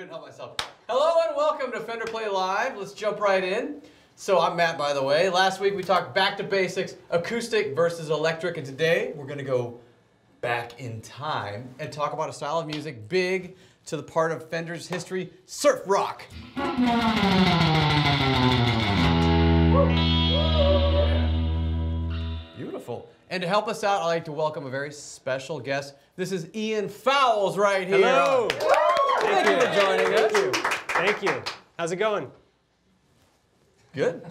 couldn't help myself. Hello and welcome to Fender Play Live. Let's jump right in. So I'm Matt, by the way. Last week we talked back to basics, acoustic versus electric, and today we're going to go back in time and talk about a style of music big to the part of Fender's history, surf rock. Beautiful. And to help us out, I'd like to welcome a very special guest. This is Ian Fowles right here. Hello. Thank you for joining us. Thank you. How's it going? Good.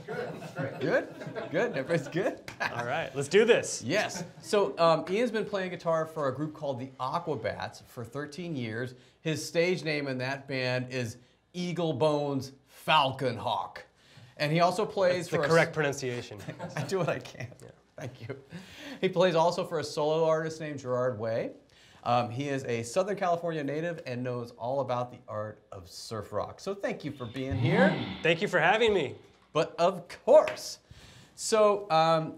Good. Good. Everybody's good. All right, let's do this. Yes. So Ian's been playing guitar for a group called the Aquabats for 13 years. His stage name in that band is Eagle Bones Falcon Hawk. And he also plays That's the correct pronunciation. I do what I can. Yeah. Thank you. He plays also for a solo artist named Gerard Way. He is a Southern California native and knows all about the art of surf rock. So thank you for being here. Thank you for having me. But of course. So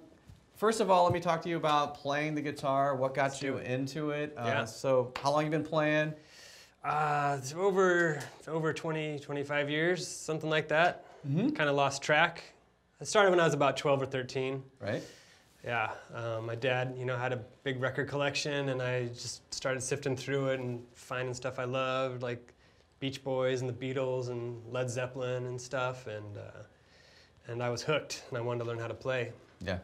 first of all, let me talk to you about playing the guitar. What got you into it? So how long have you been playing? It's over 20, 25 years, something like that. Kind of lost track. I started when I was about 12 or 13. Right. Yeah, my dad, had a big record collection, and I just started sifting through it and finding stuff I loved, like Beach Boys and the Beatles and Led Zeppelin and stuff, and I was hooked, and I wanted to learn how to play. Yeah.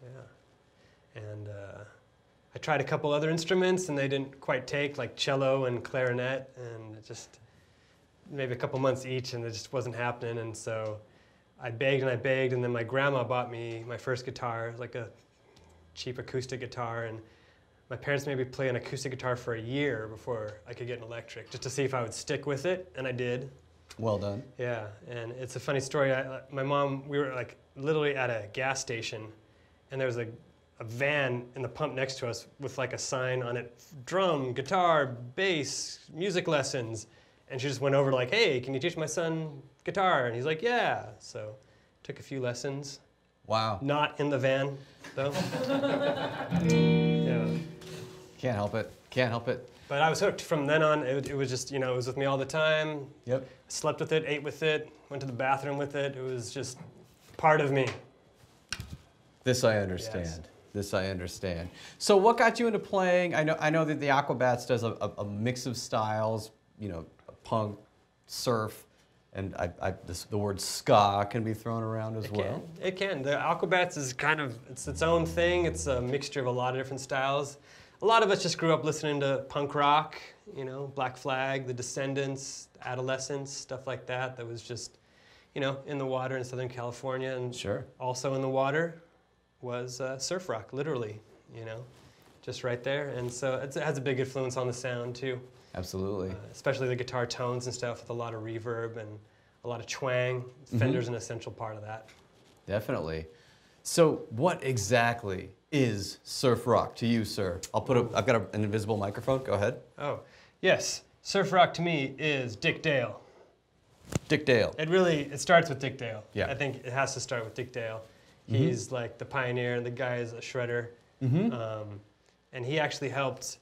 Yeah. And I tried a couple other instruments, and they didn't quite take, like cello and clarinet, and just maybe a couple months each, and it just wasn't happening, and so I begged, and then my grandma bought me my first guitar, like a cheap acoustic guitar, and my parents made me play an acoustic guitar for a year before I could get an electric, just to see if I would stick with it, and I did. Well done. Yeah, and it's a funny story. My mom, we were like literally at a gas station, and there was a van in the pump next to us with like a sign on it, drum, guitar, bass, music lessons, and she just went over like, hey, can you teach my son guitar? And he's like, yeah. So took a few lessons. Wow. Not in the van, though. Yeah. Can't help it. Can't help it. But I was hooked from then on. It was just, it was with me all the time. Yep. Slept with it, ate with it, went to the bathroom with it. It was just part of me. This I understand. Yes. This I understand. So what got you into playing? I know that the Aquabats does a mix of styles, punk, surf, and the word ska can be thrown around as well. It can. The Aquabats is kind of, it's its own thing. It's a mixture of a lot of different styles. A lot of us just grew up listening to punk rock, Black Flag, The Descendants, Adolescents, stuff like that. That was just, in the water in Southern California. And sure. Also in the water was surf rock, literally, just right there. And so it has a big influence on the sound too. Absolutely. Especially the guitar tones and stuff with a lot of reverb and a lot of twang. Fender's an essential part of that. Definitely. So what exactly is surf rock to you, sir? I've got an invisible microphone. Go ahead. Oh, yes. Surf rock to me is Dick Dale. Dick Dale. It starts with Dick Dale. Yeah. I think it has to start with Dick Dale. He's like the pioneer, and the guy is a shredder. And he actually helped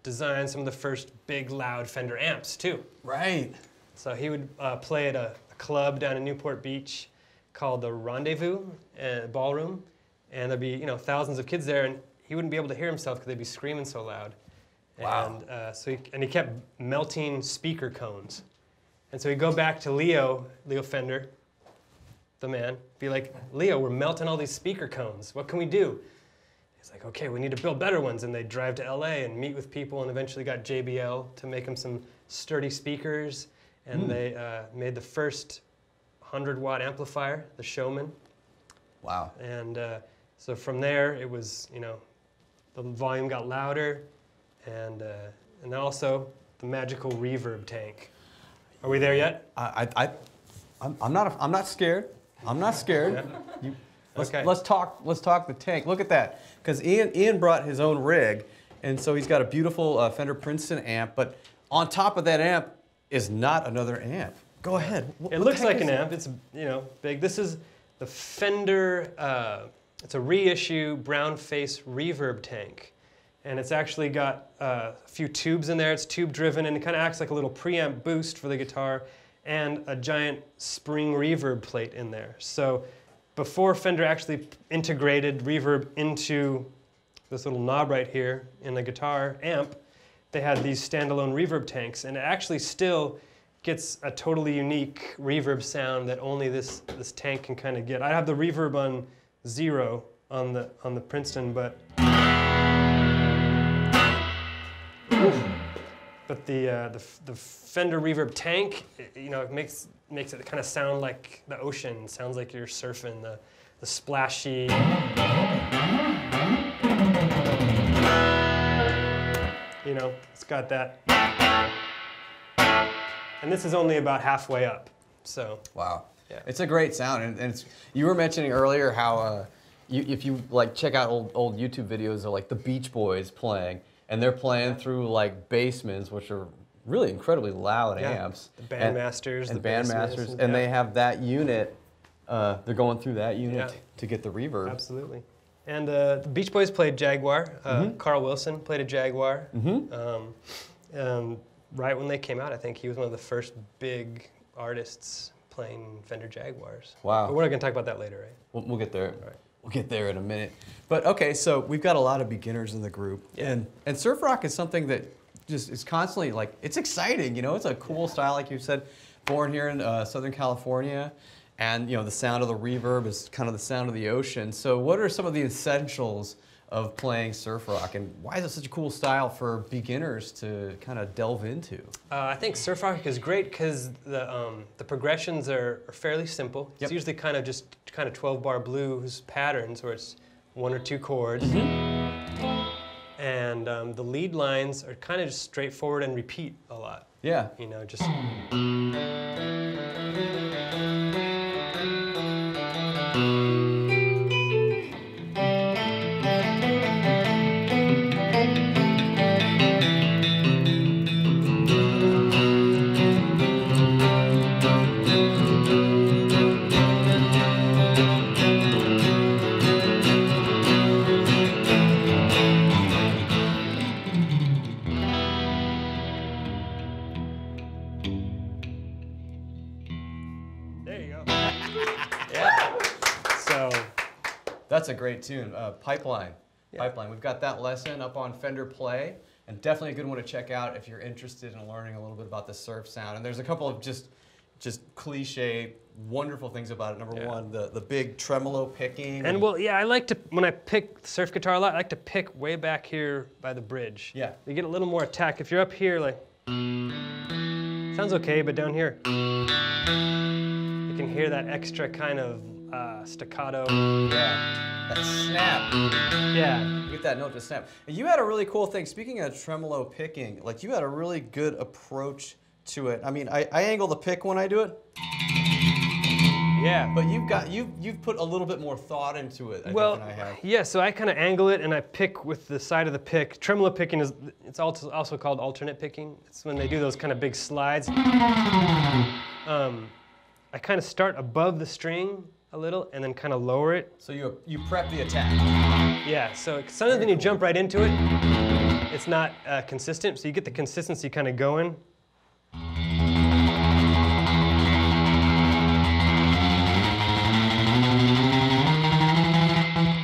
design some of the first big, loud Fender amps, too. Right. So he would play at a club down in Newport Beach called the Rendezvous Ballroom, and there'd be thousands of kids there, and he wouldn't be able to hear himself because they'd be screaming so loud. Wow. And he kept melting speaker cones. And so he'd go back to Leo Fender, the man, be like, Leo, we're melting all these speaker cones. What can we do? He's like, okay, we need to build better ones. And they'd drive to LA and meet with people, and eventually got JBL to make them some sturdy speakers. And they made the first 100-watt amplifier, the Showman. Wow. And so from there, it was, the volume got louder, and also the magical reverb tank. Are we there yet? I'm not scared. I'm not scared. Yeah. Let's talk the tank. Look at that. Because Ian brought his own rig, and so he's got a beautiful Fender Princeton amp, but on top of that amp is not another amp. Go ahead. It looks like an amp. It's big. This is the Fender. It's a reissue brown face reverb tank, And it's actually got a few tubes in there. It's tube driven, and it kind of acts like a little preamp boost for the guitar, and a giant spring reverb plate in there. So before Fender actually integrated reverb into this little knob right here in the guitar amp, they had these standalone reverb tanks, and it actually still gets a totally unique reverb sound that only this tank can kind of get. I have the reverb on 0 on the Princeton, but the Fender reverb tank, you know, it makes it kind of sound like the ocean. It sounds like you're surfing, the splashy. You know, it's got that. And this is only about halfway up, so. Wow. Yeah. It's a great sound, and it's, you were mentioning earlier how if you like check out old YouTube videos of like the Beach Boys playing, and they're playing through like basements, which are really incredibly loud amps. The Bandmasters. And Bandmasters, and they have that unit, they're going through that unit to get the reverb. Absolutely. And the Beach Boys played Jaguar. Carl Wilson played a Jaguar. Right when they came out, I think he was one of the first big artists playing Fender Jaguars. Wow. But we're not going to talk about that later, right? We'll get there. All right. We'll get there in a minute. But okay, so we've got a lot of beginners in the group. Yeah. And surf rock is something that just is constantly like, it's exciting, you know, it's a cool style, like you said, born here in Southern California. And you know, the sound of the reverb is kind of the sound of the ocean. So what are some of the essentials of playing surf rock, and why is it such a cool style for beginners to kind of delve into? I think surf rock is great because the progressions are fairly simple. It's usually kind of 12-bar blues patterns where it's 1 or 2 chords. And the lead lines are kind of just straightforward and repeat a lot. Yeah. You know, just. That's a great tune. Pipeline. Yeah. Pipeline. We've got that lesson up on Fender Play, and definitely a good one to check out if you're interested in learning a little bit about the surf sound. And there's a couple of just cliche, wonderful things about it. Number one, the big tremolo picking. And well, yeah, I like to, when I pick surf guitar a lot, I like to pick way back here by the bridge. Yeah. You get a little more attack. If you're up here, like, sounds okay, but down here, you can hear that extra kind of staccato. Yeah, that snap. Yeah. You get that note to snap. And you had a really cool thing, speaking of tremolo picking, like you had a really good approach to it. I mean, I angle the pick when I do it. Yeah. But you've put a little bit more thought into it, I think, than I have. Yeah, so I kind of angle it and I pick with the side of the pick. Tremolo picking it's also called alternate picking. It's when they do those kind of big slides. I kind of start above the string a little and then kind of lower it. So you prep the attack. Yeah, so sometimes when you jump right into it, it's not consistent, so you get the consistency kind of going.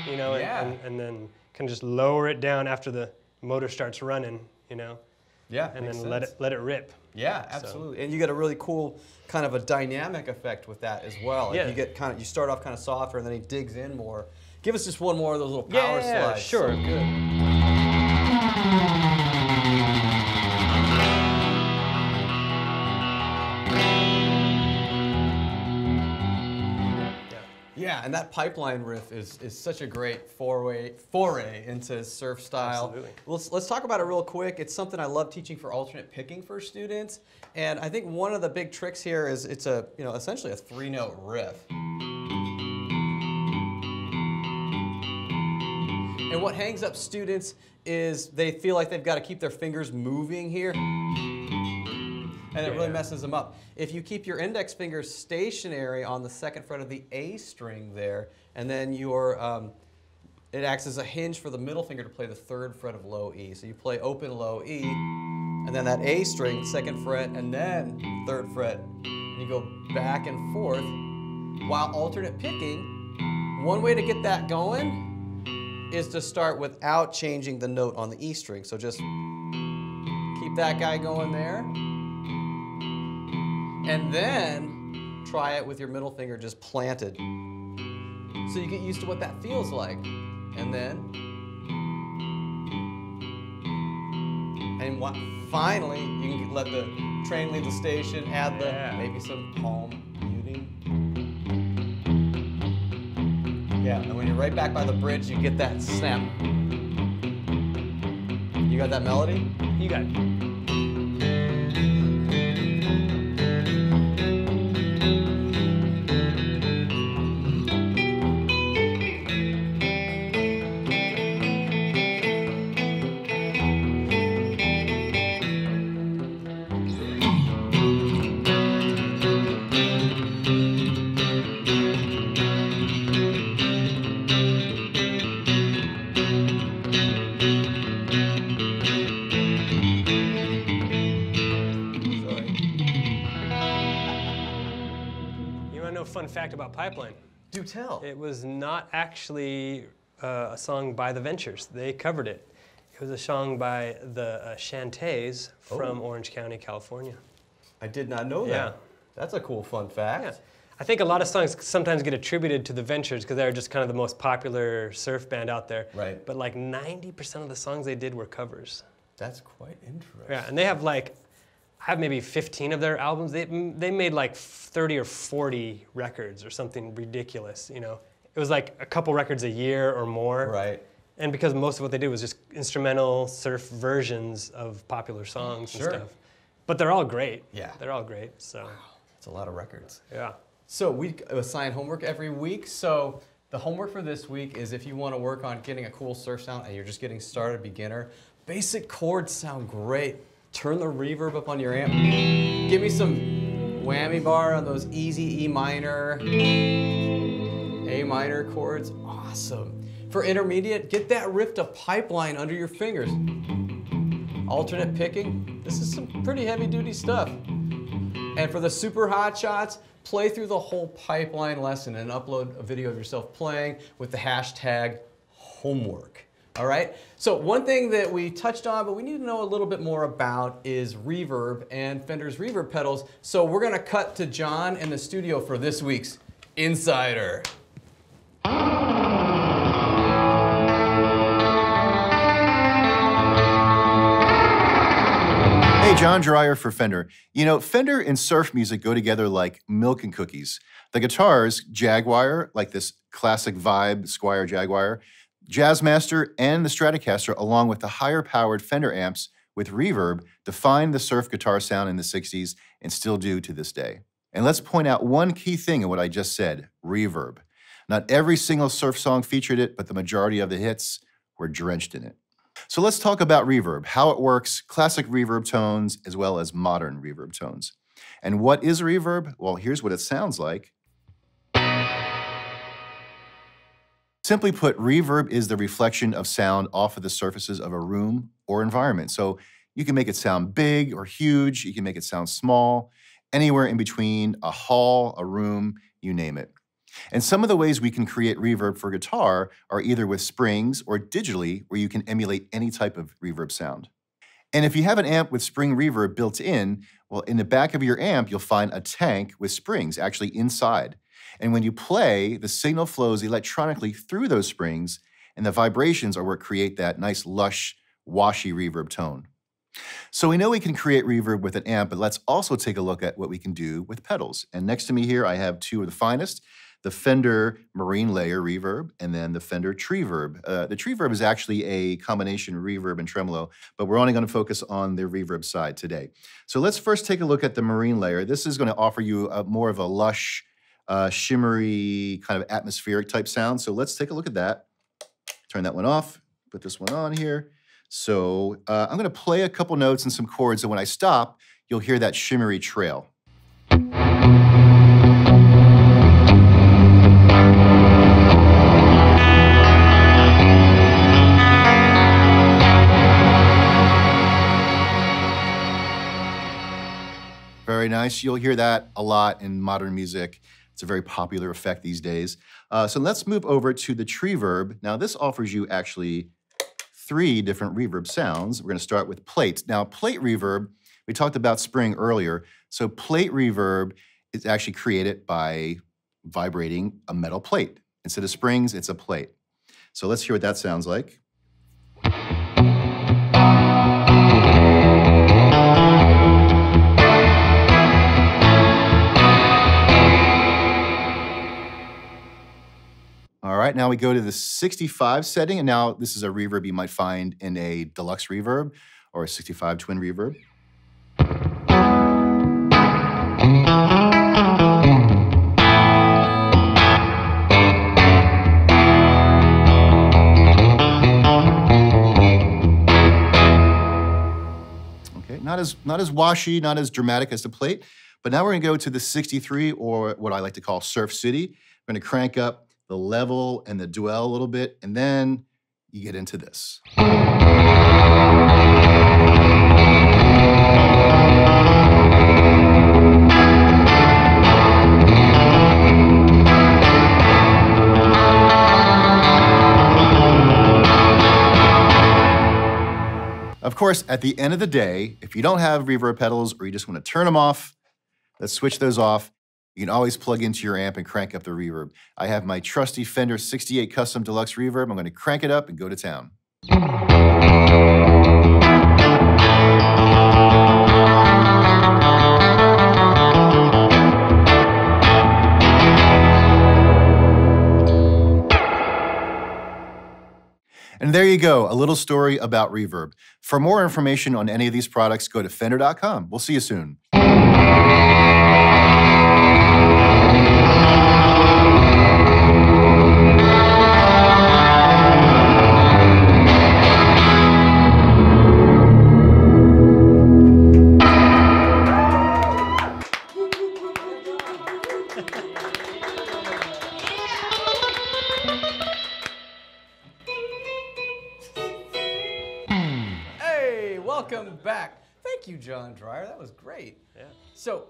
You know, and then kind of just lower it down after the motor starts running, you know. Yeah, and then let it rip. Yeah, absolutely. So. And you get a really cool kind of a dynamic effect with that as well. Like you start off kind of softer and then he digs in more. Give us just one more of those little power slides. Yeah, sure. So good. Yeah, and that pipeline riff is such a great foray into surf style. Absolutely. Let's talk about it real quick. It's something I love teaching for alternate picking for students, and I think one of the big tricks here is it's essentially a 3-note riff. And what hangs up students is they feel like they've got to keep their fingers moving here. And it really messes them up. If you keep your index finger stationary on the second fret of the A string there, and then your it acts as a hinge for the middle finger to play the 3rd fret of low E. So you play open low E, and then that A string, 2nd fret, and then 3rd fret. And you go back and forth while alternate picking. One way to get that going is to start without changing the note on the E string. So just keep that guy going there. And then try it with your middle finger just planted. So you get used to what that feels like. And then, finally, you can let the train leave the station, add maybe some palm muting. Yeah, and when you're right back by the bridge, you get that snap. You got that melody? You got it. Fun fact about Pipeline. Do tell. It was not actually a song by the Ventures. They covered it. It was a song by the Shantays from Orange County, California. I did not know that. Yeah. That's a cool fun fact. Yeah. I think a lot of songs sometimes get attributed to the Ventures because they're just kind of the most popular surf band out there. Right. But like 90% of the songs they did were covers. That's quite interesting. Yeah, and they have like, I have maybe 15 of their albums. They made like 30 or 40 records or something ridiculous, you know. It was like a couple records a year or more. Right. And because most of what they did was just instrumental surf versions of popular songs and stuff. But they're all great. Yeah. They're all great, so. Wow, that's a lot of records. Yeah. So we assign homework every week. So the homework for this week is if you want to work on getting a cool surf sound and you're just getting started, beginner, basic chords sound great. Turn the reverb up on your amp. Give me some whammy bar on those easy E minor, A minor chords. Awesome. For intermediate, get that riff to Pipeline under your fingers. Alternate picking. This is some pretty heavy duty stuff. And for the super hot shots, play through the whole Pipeline lesson and upload a video of yourself playing with the hashtag homework. All right, so one thing that we touched on, but we need to know a little bit more about is reverb and Fender's reverb pedals. So we're gonna cut to John in the studio for this week's Insider. Hey, John Dreyer for Fender. You know, Fender and surf music go together like milk and cookies. The guitars, Jaguar, like this classic vibe Squire Jaguar, Jazzmaster, and the Stratocaster, along with the higher-powered Fender amps with reverb, defined the surf guitar sound in the 60s and still do to this day. And let's point out one key thing in what I just said, reverb. Not every single surf song featured it, but the majority of the hits were drenched in it. So let's talk about reverb, how it works, classic reverb tones, as well as modern reverb tones. And what is reverb? Well, here's what it sounds like. Simply put, reverb is the reflection of sound off of the surfaces of a room or environment. So you can make it sound big or huge, you can make it sound small, anywhere in between, a hall, a room, you name it. And some of the ways we can create reverb for guitar are either with springs or digitally, where you can emulate any type of reverb sound. And if you have an amp with spring reverb built in, well, in the back of your amp, you'll find a tank with springs actually inside. And when you play, the signal flows electronically through those springs, and the vibrations are what create that nice, lush, washy reverb tone. So we know we can create reverb with an amp, but let's also take a look at what we can do with pedals. And next to me here, I have two of the finest, the Fender Marine Layer Reverb, and then the Fender Treeverb. The Treeverb is actually a combination reverb and tremolo, but we're only going to focus on the reverb side today. So let's first take a look at the Marine Layer. This is going to offer you more of a lush, shimmery, kind of atmospheric type sound. So let's take a look at that. Turn that one off, put this one on here. So I'm going to play a couple notes and some chords, and when I stop, you'll hear that shimmery trail. Very nice. You'll hear that a lot in modern music. It's a very popular effect these days. So let's move over to the tree verb. Now this offers you actually 3 different reverb sounds. We're gonna start with plates. Now plate reverb, we talked about spring earlier. So plate reverb is actually created by vibrating a metal plate. Instead of springs, it's a plate. So let's hear what that sounds like. All right, now we go to the 65 setting, and now this is a reverb you might find in a deluxe reverb or a 65 twin reverb. Okay, not as washy, not as dramatic as the plate, but now we're gonna go to the 63, or what I like to call Surf City. We're gonna crank up the level and the dwell a little bit, and then you get into this. Of course, at the end of the day, if you don't have reverb pedals or you just want to turn them off, let's switch those off. You can always plug into your amp and crank up the reverb. I have my trusty Fender 68 Custom Deluxe Reverb. I'm gonna crank it up and go to town. And there you go, a little story about reverb. For more information on any of these products, go to fender.com. We'll see you soon. Welcome back. Thank you, John Dreyer. That was great. Yeah. So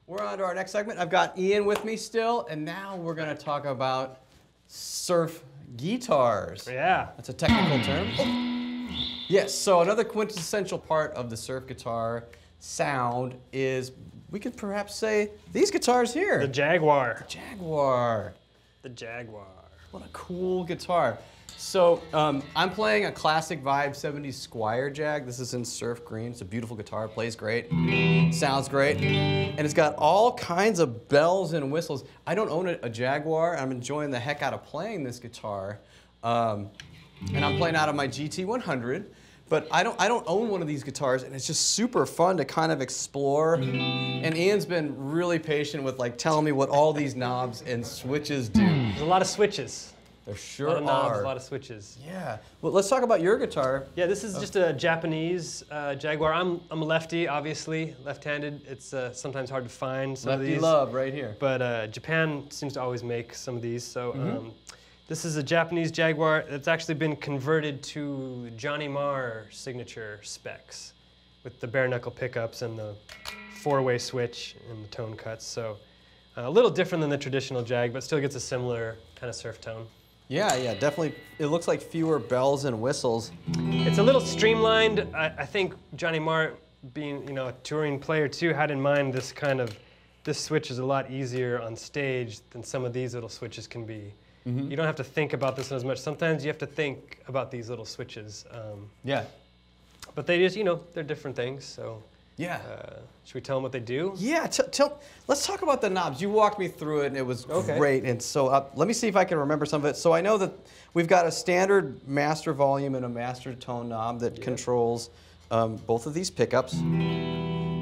we're on to our next segment. I've got Ian with me still, and now we're going to talk about surf guitars. Yeah. That's a technical term. Oh. Yes, so another quintessential part of the surf guitar sound is, we could perhaps say, these guitars here. The Jaguar. The Jaguar. The Jaguar. What a cool guitar. So I'm playing a classic Vibe 70s Squire Jag. This is in surf green. It's a beautiful guitar, plays great, sounds great. And it's got all kinds of bells and whistles. I don't own a Jaguar. I'm enjoying the heck out of playing this guitar. And I'm playing out of my GT100. But I don't own one of these guitars, and it's just super fun to kind of explore. And Ian's been really patient with like telling me what all these knobs and switches do. There's a lot of switches. There sure a lot of knobs, are. a lot of switches. Yeah. Well, let's talk about your guitar. Yeah, this is just a Japanese Jaguar. I'm a lefty, obviously, left-handed. It's sometimes hard to find some of Lefty these. love right here. But Japan seems to always make some of these. So this is a Japanese Jaguar that's actually been converted to Johnny Marr signature specs with the bare knuckle pickups and the 4-way switch and the tone cuts. So a little different than the traditional Jag, but still gets a similar kind of surf tone. Yeah, yeah, definitely. It looks like fewer bells and whistles. It's a little streamlined. I think Johnny Marr, being a touring player too, had in mind this switch is a lot easier on stage than some of these little switches can be. You don't have to think about this as much. Sometimes you have to think about these little switches. Yeah. But they just, they're different things. So Yeah. Should we tell them what they do? Yeah, let's talk about the knobs. You walked me through it, and it was Okay. great. And so let me see if I can remember some of it. So I know that we've got a standard master volume and a master tone knob that controls both of these pickups.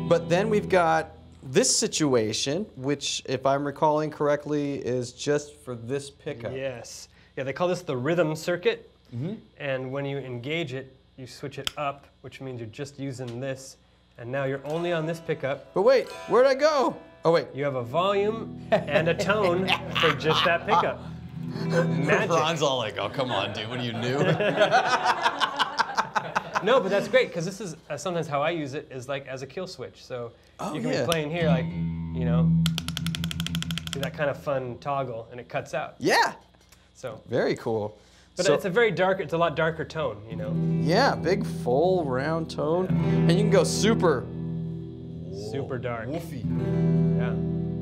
But then we've got this situation, which, if I'm recalling correctly, is just for this pickup. Yes. Yeah, they call this the rhythm circuit. And when you engage it, you switch it up, which means you're just using this. And now you're only on this pickup. But wait, where'd I go? Oh, wait. You have a volume and a tone for just that pickup. Magic. Ron's all like, oh, come on, dude, what are you new? No, but that's great because this is sometimes how I use it is like as a kill switch. So you can be playing here like, you know, do that kind of fun toggle and it cuts out. Yeah. So very cool. But it's a very dark, it's a lot darker tone, you know. Yeah, big full round tone, and you can go super dark. Woofy. Yeah.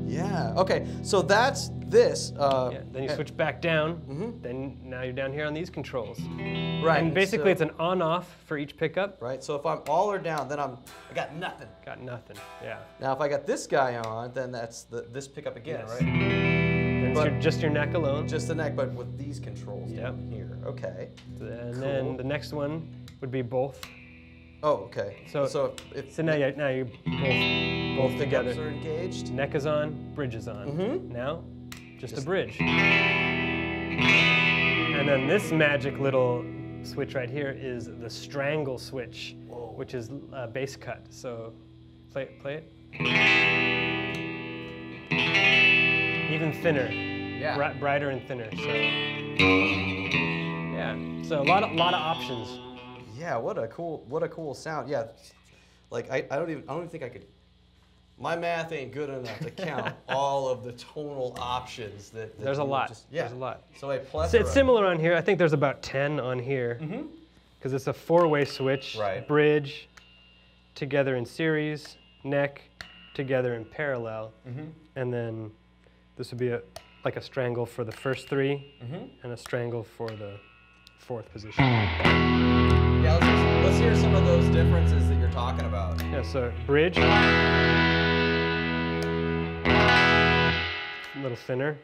Yeah. Okay. So that's this. Yeah. Then you switch back down. Then now you're down here on these controls. Right. And basically, it's an on-off for each pickup. Right. So if I'm all or down, then I got nothing. Got nothing. Yeah. Now if I got this guy on, then that's this pickup again, Yes. right? Then it's just your neck alone. Just the neck, but with these controls down here. Okay. And then the next one would be both. Oh, okay. So now you both together. Pickups are engaged. Neck is on, bridge is on. Now, just a bridge. And then this magic little switch right here is the strangle switch, which is bass cut. So play it. Even thinner. Yeah. Brighter and thinner. So yeah. So a lot of options. Yeah, what a cool sound. Yeah, like I don't even think I could. My math ain't good enough to count all of the tonal options that there's a lot. There's a lot. So a plethora. So it's similar on here. I think there's about 10 on here. Because it's a 4-way switch. Right. Bridge, together in series, neck, together in parallel, and then this would be like a strangle for the first 3, and a strangle for the 4th position. Yeah, let's hear some of those differences that you're talking about. Yeah, so bridge, a little thinner.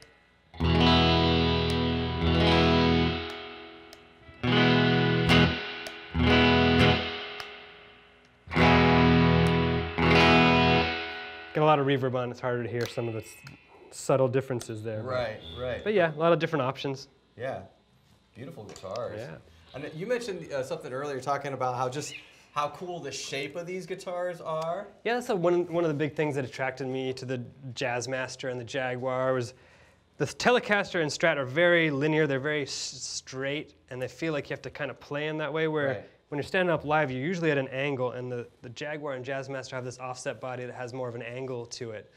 Get a lot of reverb on, it's harder to hear some of the subtle differences there. Right. But yeah, a lot of different options. Yeah, beautiful guitars. Yeah. And you mentioned something earlier, talking about how cool the shape of these guitars are. Yeah, that's one of the big things that attracted me to the Jazzmaster and the Jaguar was the Telecaster and Strat are very linear, they're very straight, and they feel like you have to kind of play in that way, where when you're standing up live, you're usually at an angle, and the Jaguar and Jazzmaster have this offset body that has more of an angle to it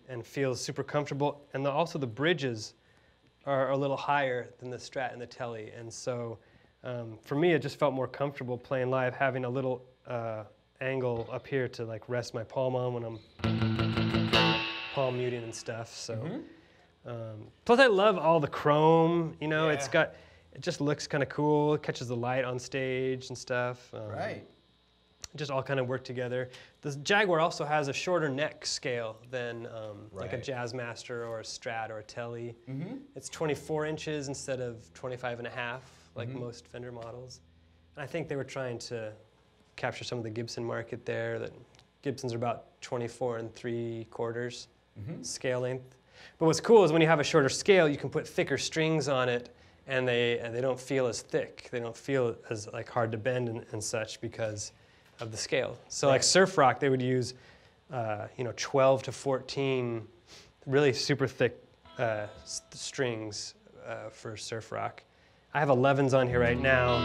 and feels super comfortable. And also the bridges are a little higher than the Strat and the Tele, and so for me, it just felt more comfortable playing live, having a little angle up here to like rest my palm on when I'm palm muting and stuff. So, plus I love all the chrome. You know, it just looks kind of cool. It catches the light on stage and stuff. Right. Just all kind of work together. The Jaguar also has a shorter neck scale than like a Jazzmaster or a Strat or a Tele. It's 24 inches instead of 25 and a half. Like most Fender models. And I think they were trying to capture some of the Gibson market there. That Gibsons are about 24 3/4 scale length. But what's cool is when you have a shorter scale, you can put thicker strings on it, and they don't feel as thick. They don't feel as like hard to bend and such because of the scale. So like surf rock, they would use 12 to 14 really super thick strings for surf rock. I have 11s on here right now.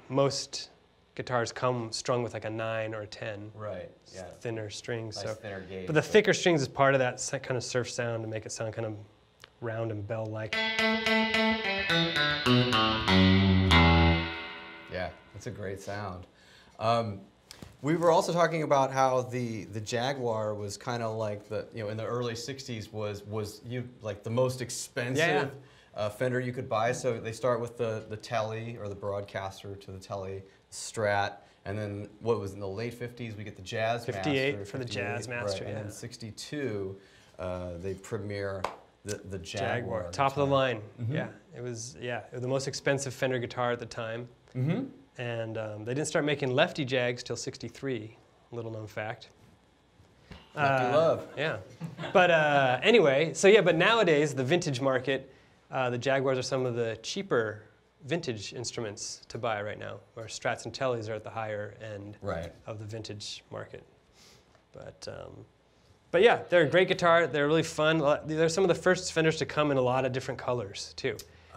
Most guitars come strung with like a 9 or a 10. Right. Yeah. Thinner strings. Nice thinner gauge. But the thicker strings is part of that kind of surf sound to make it sound kind of round and bell-like. Yeah, that's a great sound. We were also talking about how the Jaguar was kind of like in the early '60s was like the most expensive. Fender you could buy, so they start with the Tele or the Broadcaster to the Tele, Strat, and then what was in the late 50s we get the Jazzmaster. 58 for the Jazzmaster, and then 62 they premiere the Jaguar. Top of the line. Yeah, it was the most expensive Fender guitar at the time. And they didn't start making lefty Jags till '63. Little known fact. Lefty love. Yeah, but anyway, but nowadays the vintage market. The Jaguars are some of the cheaper vintage instruments to buy right now, where Strats and Teles are at the higher end of the vintage market. But yeah, they're a great guitar. They're really fun. They're some of the first Fenders to come in a lot of different colors too.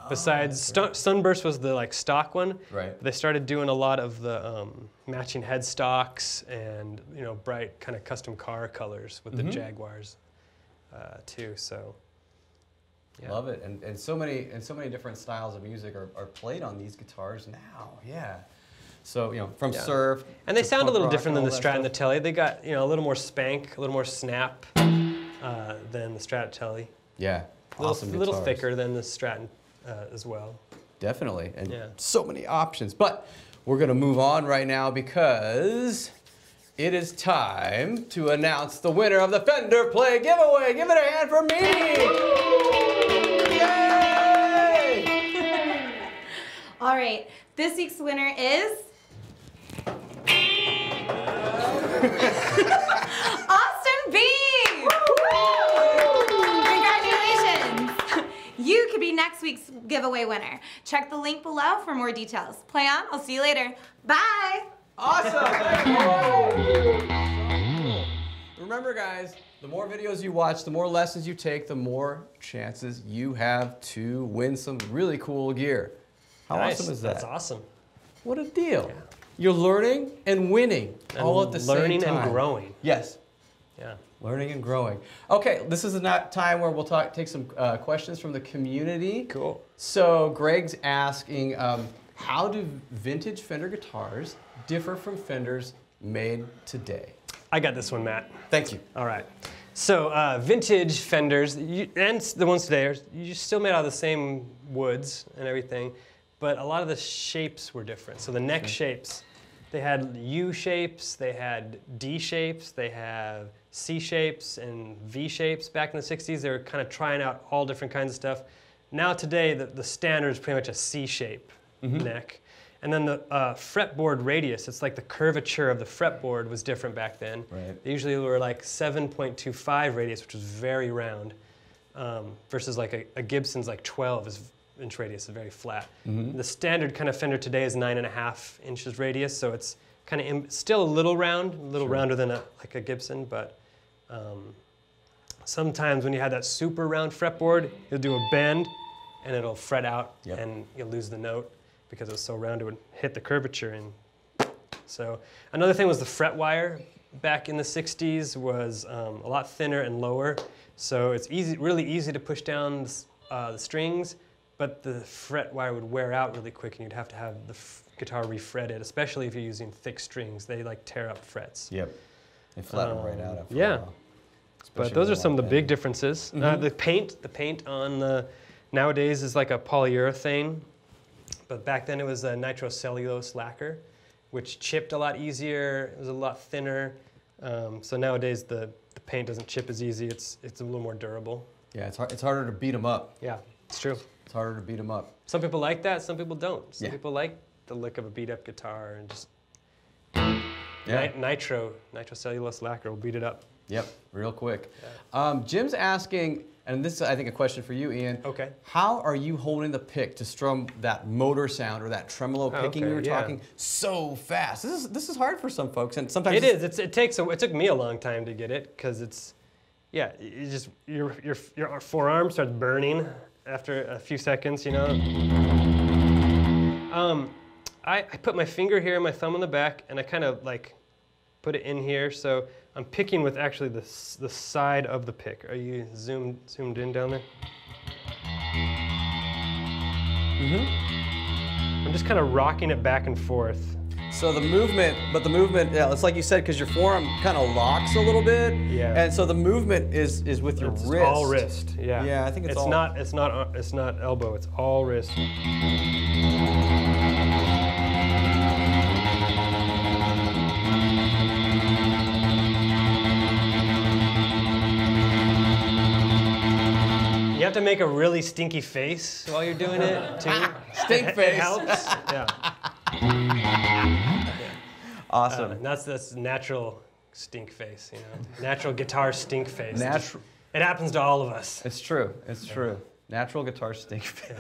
Besides, Sunburst was the like stock one. Right. They started doing a lot of the matching headstocks and bright kind of custom car colors with the Jaguars too. So. Yeah. Love it, and so many different styles of music are played on these guitars now. Yeah. So from surf. And they to sound a punk little rock different and than the all Strat that and the stuff. Telly. They got a little more spank, a little more snap than the Strat Telly. Yeah. Awesome A little guitars. thicker than the Strat as well. Definitely, and Yeah. so many options. But we're gonna move on right now because it is time to announce the winner of the Fender Play giveaway. Give it a hand for me! Yay! All right, this week's winner is Austin B. Congratulations! You could be next week's giveaway winner. Check the link below for more details. Play on. I'll see you later. Bye. Awesome! Remember, guys, the more videos you watch, the more lessons you take, the more chances you have to win some really cool gear. How Nice. awesome is that? That's awesome. What a deal. You're learning and winning all at the same time. Learning and growing. Yes. Yeah. Learning and growing. Okay, this is a time where we'll take some questions from the community. Cool. So Greg's asking, how do vintage Fender guitars differ from Fenders made today? I got this one, Matt. Thank you. All right. So vintage Fenders, and the ones today, are still made out of the same woods and everything, but a lot of the shapes were different. So the neck shapes, they had U shapes, they had D shapes, they have C shapes and V shapes back in the 60s. They were kind of trying out all different kinds of stuff. Now today, the standard is pretty much a C shape neck. And then the fretboard radius, it's like the curvature of the fretboard was different back then. Right. They usually were like 7.25 radius, which was very round, versus like a Gibson's like 12-inch radius, is very flat. The standard kind of Fender today is 9.5 inches radius, so it's kind of still a little round, a little rounder than like a Gibson, but sometimes when you had that super round fretboard, you'll do a bend and it'll fret out and you'll lose the note. Because it was so round, it would hit the curvature. And so another thing was the fret wire back in the 60s was a lot thinner and lower. So it's really easy to push down the strings, but the fret wire would wear out really quick and you'd have to have the guitar refretted, especially if you're using thick strings. They like tear up frets. Yep. They flatten right out after a yeah. while. But those are some of the big differences. The paint on the nowadays is like a polyurethane. But back then it was a nitrocellulose lacquer, which chipped a lot easier. It was a lot thinner. So nowadays the paint doesn't chip as easy. It's a little more durable. Yeah, it's harder to beat them up. Yeah, it's true. It's harder to beat them up. Some people like that. Some people don't. Some Yeah. people like the look of a beat up guitar and just Yeah. nitrocellulose lacquer will beat it up. Yep, real quick. Jim's asking, and this is, I think, a question for you, Ian. Okay. How are you holding the pick to strum that motor sound or that tremolo picking okay, you were yeah. talking so fast? This is hard for some folks, and sometimes It is. It took me a long time to get it because it's, yeah. You just your forearm starts burning after a few seconds. You know. I put my finger here and my thumb on the back, and I kind of like put it in here. So I'm picking with actually the side of the pick. Are you zoomed in down there? I'm just kind of rocking it back and forth. So the movement, yeah, it's like you said, because your forearm kind of locks a little bit. Yeah. And so the movement is with your It's wrist. all wrist. Yeah. Yeah, I think it's all. It's not elbow. It's all wrist. You have to make a really stinky face while you're doing it too. Stink It face. helps. Yeah. Awesome. That's natural stink face, you know. Natural guitar stink face. Natural. It happens to all of us. It's true. It's true. Natural guitar stink face.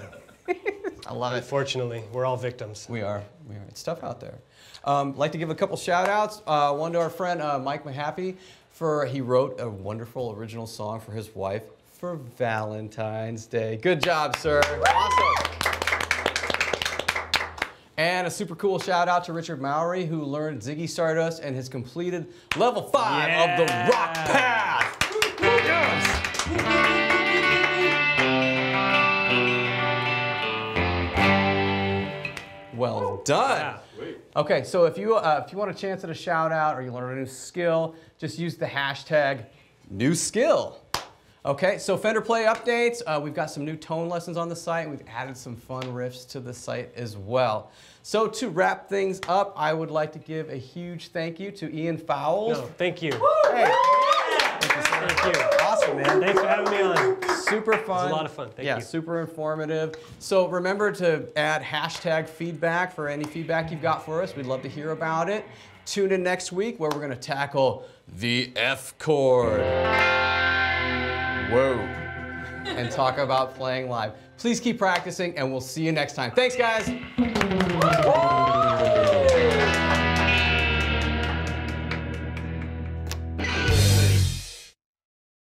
I love it. Unfortunately, we're all victims. We are. It's tough out there. Like to give a couple shout outs. One to our friend Mike Mahaffey he wrote a wonderful original song for his wife, for Valentine's Day. Good job, sir. Awesome. And a super cool shout out to Richard Mowry, who learned Ziggy Stardust and has completed level 5 of the Rock Path. Yes. Well done. Yeah. Okay, so if you want a chance at a shout out or you learn a new skill, just use the hashtag #NewSkill. Okay, so Fender Play updates. We've got some new tone lessons on the site. We've added some fun riffs to the site as well. So to wrap things up, I would like to give a huge thank you to Ian Fowles. No, thank you. Hey. Thank you. Awesome, man. Thanks for having me on. Super fun. It was a lot of fun. Thank you. Super informative. So remember to add hashtag feedback for any feedback you've got for us. We'd love to hear about it. Tune in next week where we're going to tackle the F chord. Whoa. And talk about playing live. Please keep practicing, and we'll see you next time. Thanks, guys.